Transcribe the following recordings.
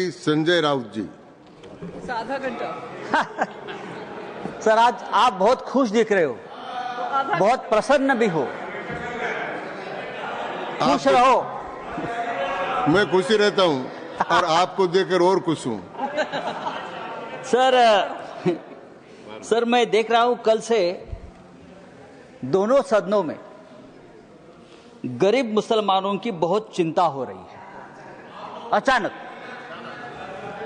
की संजय राउत जी। आधा घंटा। सर, आज आप बहुत खुश दिख रहे हो, बहुत प्रसन्न भी हो। खुश रहो। मैं खुशी रहता हूँ और आपको देखकर और खुश हूँ। सर मैं देख रहा हूं कल से दोनों सदनों में गरीब मुसलमानों की बहुत चिंता हो रही है। अचानक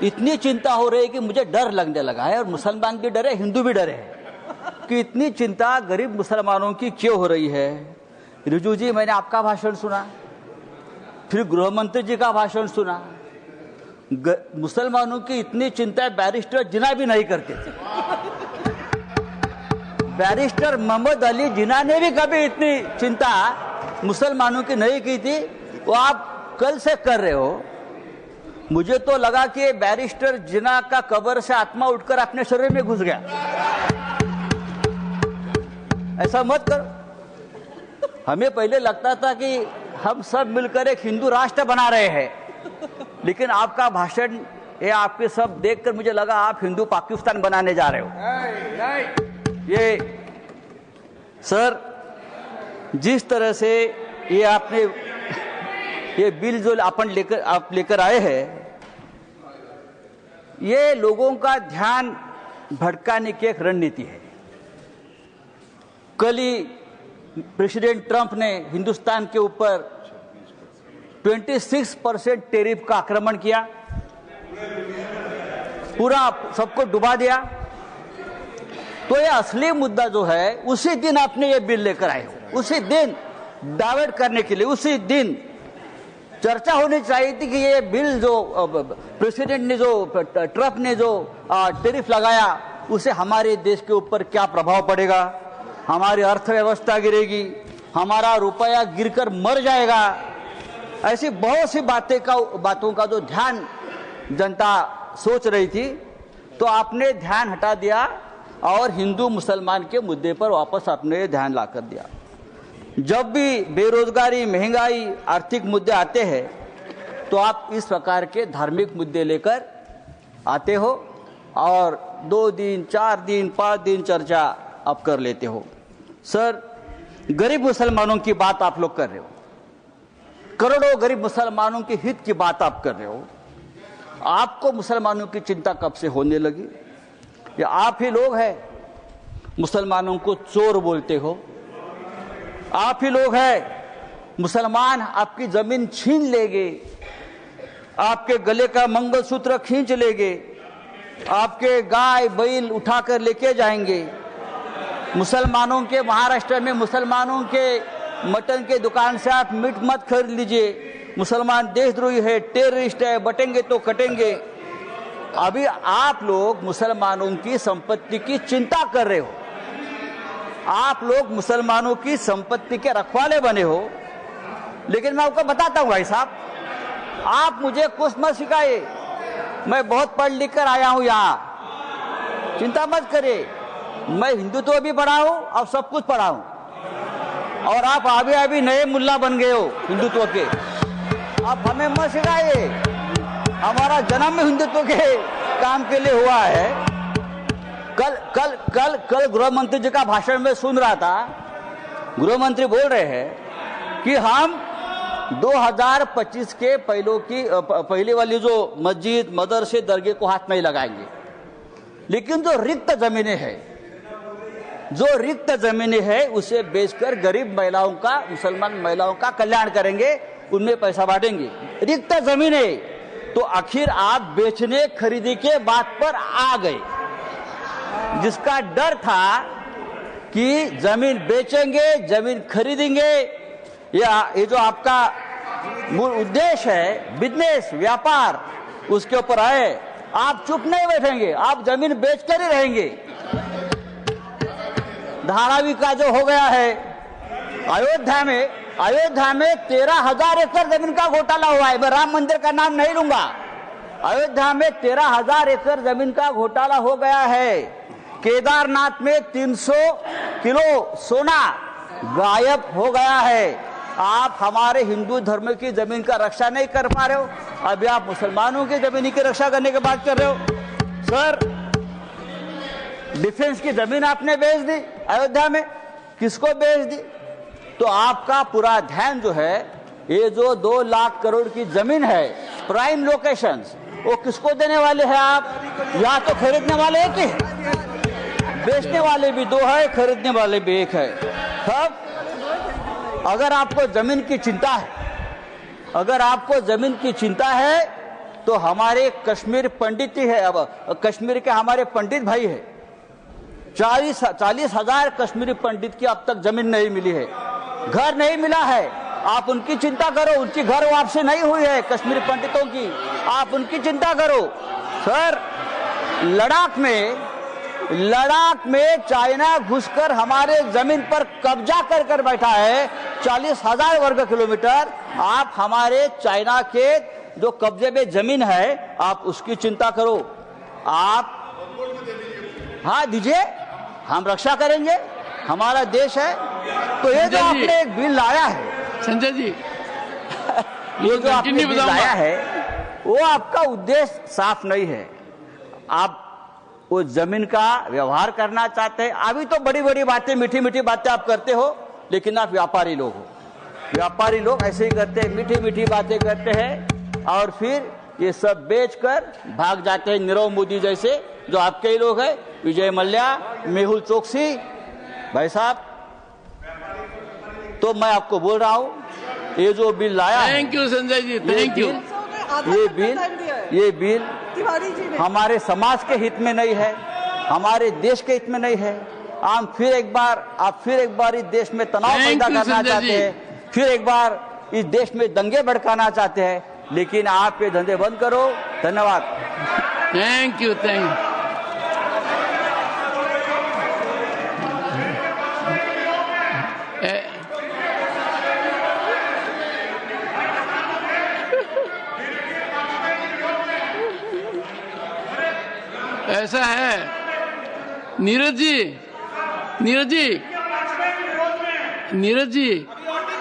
इतनी चिंता हो रही है कि मुझे डर लगने लगा है, और मुसलमान भी डरे, हिंदू भी डरे हैं कि इतनी चिंता गरीब मुसलमानों की क्यों हो रही है। रिजू जी, मैंने आपका भाषण सुना, फिर गृह मंत्री जी का भाषण सुना। मुसलमानों की इतनी चिंता बैरिस्टर जिन्ना भी नहीं करते थे। बैरिस्टर मोहम्मद अली जिन्ना ने भी कभी इतनी चिंता मुसलमानों की नहीं की थी, वो आप कल से कर रहे हो। मुझे तो लगा कि बैरिस्टर जिन्ना का कब्र से आत्मा उठकर अपने शरीर में घुस गया। ऐसा मत करो। हमें पहले लगता था कि हम सब मिलकर एक हिंदू राष्ट्र बना रहे हैं, लेकिन आपका भाषण, ये आपके सब देखकर मुझे लगा आप हिंदू पाकिस्तान बनाने जा रहे हो। ये सर, जिस तरह से ये आपने ये बिल जो आप लेकर आए हैं, ये लोगों का ध्यान भटकाने की एक रणनीति है। कल ही प्रेसिडेंट ट्रंप ने हिंदुस्तान के ऊपर 26% टैरिफ का आक्रमण किया, पूरा सबको डुबा दिया। तो ये असली मुद्दा जो है, उसी दिन आपने ये बिल लेकर आए हो, उसी दिन डाइवर्ट करने के लिए, उसी दिन चर्चा होनी चाहिए थी कि ये बिल जो प्रेसिडेंट ने, जो ट्रंप ने जो टैरिफ लगाया, उसे हमारे देश के ऊपर क्या प्रभाव पड़ेगा, हमारी अर्थव्यवस्था गिरेगी, हमारा रुपया गिरकर मर जाएगा। ऐसी बहुत सी बातों का जो ध्यान जनता सोच रही थी, तो आपने ध्यान हटा दिया और हिंदू मुसलमान के मुद्दे पर वापस आपने ध्यान ला कर दिया। जब भी बेरोजगारी, महंगाई, आर्थिक मुद्दे आते हैं, तो आप इस प्रकार के धार्मिक मुद्दे लेकर आते हो और 2 दिन, 4 दिन, 5 दिन चर्चा आप कर लेते हो। सर, गरीब मुसलमानों की बात आप लोग कर रहे हो, करोड़ों गरीब मुसलमानों के हित की बात आप कर रहे हो। आपको मुसलमानों की चिंता कब से होने लगी? ये आप ही लोग हैं मुसलमानों को चोर बोलते हो, आप ही लोग हैं मुसलमान आपकी जमीन छीन लेंगे, आपके गले का मंगलसूत्र खींच लेंगे, आपके गाय बैल उठाकर लेके जाएंगे। मुसलमानों के, महाराष्ट्र में मुसलमानों के मटन के दुकान से आप मीट मत खरीद लीजिए, मुसलमान देशद्रोही है, टेररिस्ट है, बटेंगे तो कटेंगे। अभी आप लोग मुसलमानों की संपत्ति की चिंता कर रहे हो, आप लोग मुसलमानों की संपत्ति के रखवाले बने हो। लेकिन मैं आपको बताता हूं भाई साहब, आप मुझे कुछ मत सिखाइए, मैं बहुत पढ़ लिख कर आया हूं यहाँ, चिंता मत करिए। मैं हिंदुत्व भी पढ़ा हूं और सब कुछ पढ़ा हूं, और आप अभी नए मुल्ला बन गए हो हिंदुत्व के। आप हमें मत सिखाइए, हमारा जन्म हिंदुत्व के काम के लिए हुआ है। कल गृह मंत्री जी का भाषण में सुन रहा था, गृह मंत्री बोल रहे हैं कि हम 2025 के पहले वाली जो मस्जिद, मदरसे, दरगाह को हाथ नहीं लगाएंगे, लेकिन जो रिक्त जमीनें हैं उसे बेचकर गरीब महिलाओं का, मुसलमान महिलाओं का कल्याण करेंगे, उनमें पैसा बांटेंगे। रिक्त जमीनें तो आखिर आप बेचने खरीदी के बात पर आ गए, जिसका डर था कि जमीन बेचेंगे, जमीन खरीदेंगे, ये जो आपका मूल उद्देश्य है, बिजनेस, व्यापार, उसके ऊपर आए। आप चुप नहीं बैठेंगे, आप जमीन बेचकर ही रहेंगे। धारावी का जो हो गया है अयोध्या में 13,000 एकड़ जमीन का घोटाला हुआ है। मैं राम मंदिर का नाम नहीं लूंगा, अयोध्या में 13,000 एकड़ जमीन का घोटाला हो गया है। केदारनाथ में 300 किलो सोना गायब हो गया है। आप हमारे हिंदू धर्म की जमीन का रक्षा नहीं कर पा रहे हो, अभी आप मुसलमानों की जमीन की रक्षा करने की बात कर रहे हो। सर, डिफेंस की जमीन आपने बेच दी अयोध्या में, किसको बेच दी? तो आपका पूरा ध्यान जो है, ये जो 2 लाख करोड़ की जमीन है प्राइम लोकेशंस, वो किसको देने वाले हैं आप? या तो खरीदने वाले एक ही है, बेचने वाले भी 2 है, खरीदने वाले भी 1 है। तब अगर आपको जमीन की चिंता है, अगर आपको जमीन की चिंता है, तो हमारे कश्मीर पंडित ही है, अब कश्मीर के हमारे पंडित भाई है, 40,000 कश्मीरी पंडित की अब तक जमीन नहीं मिली है, घर नहीं मिला है। आप उनकी चिंता करो, उनकी घर वापसी नहीं हुई है कश्मीरी पंडितों की, आप उनकी चिंता करो। सर, लद्दाख में चाइना घुसकर हमारे जमीन पर कब्जा कर बैठा है, 40,000 वर्ग किलोमीटर। आप हमारे चाइना के जो कब्जे में जमीन है, आप उसकी चिंता करो। आप हाँ दीजिए, हम रक्षा करेंगे, हमारा देश है। तो ये जो आपने एक बिल लाया है संजय जी, ये जो आपने बिल लाया है, वो आपका उद्देश्य साफ नहीं है। आप वो जमीन का व्यवहार करना चाहते हैं। अभी तो बड़ी बड़ी बातें, मीठी मीठी बातें आप करते हो, लेकिन आप व्यापारी लोग हो। व्यापारी लोग ऐसे ही करते हैं, मीठी मीठी बातें करते हैं और फिर ये सब बेचकर भाग जाते हैं। नीरव मोदी जैसे जो आपके ही लोग हैं, विजय मल्ल्या, मेहुल चोकसी भाई साहब। तो मैं आपको बोल रहा हूं, ये जो बिल लाया है, thank you Sanjay ji, thank you. ये बिल हमारे समाज के हित में नहीं है, हमारे देश के हित में नहीं है। आप फिर एक बार इस देश में तनाव पैदा करना चाहते हैं, फिर एक बार इस देश में दंगे भड़काना चाहते हैं, लेकिन आप ये धंधे बंद करो। धन्यवाद। Thank you, thank you. ऐसा है नीरज जी,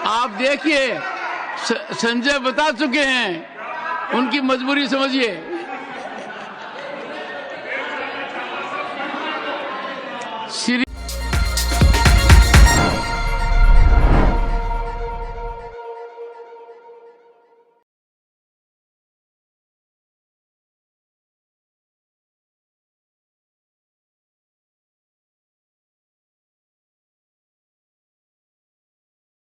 आप देखिए, संजय बता चुके हैं, उनकी मजबूरी समझिए।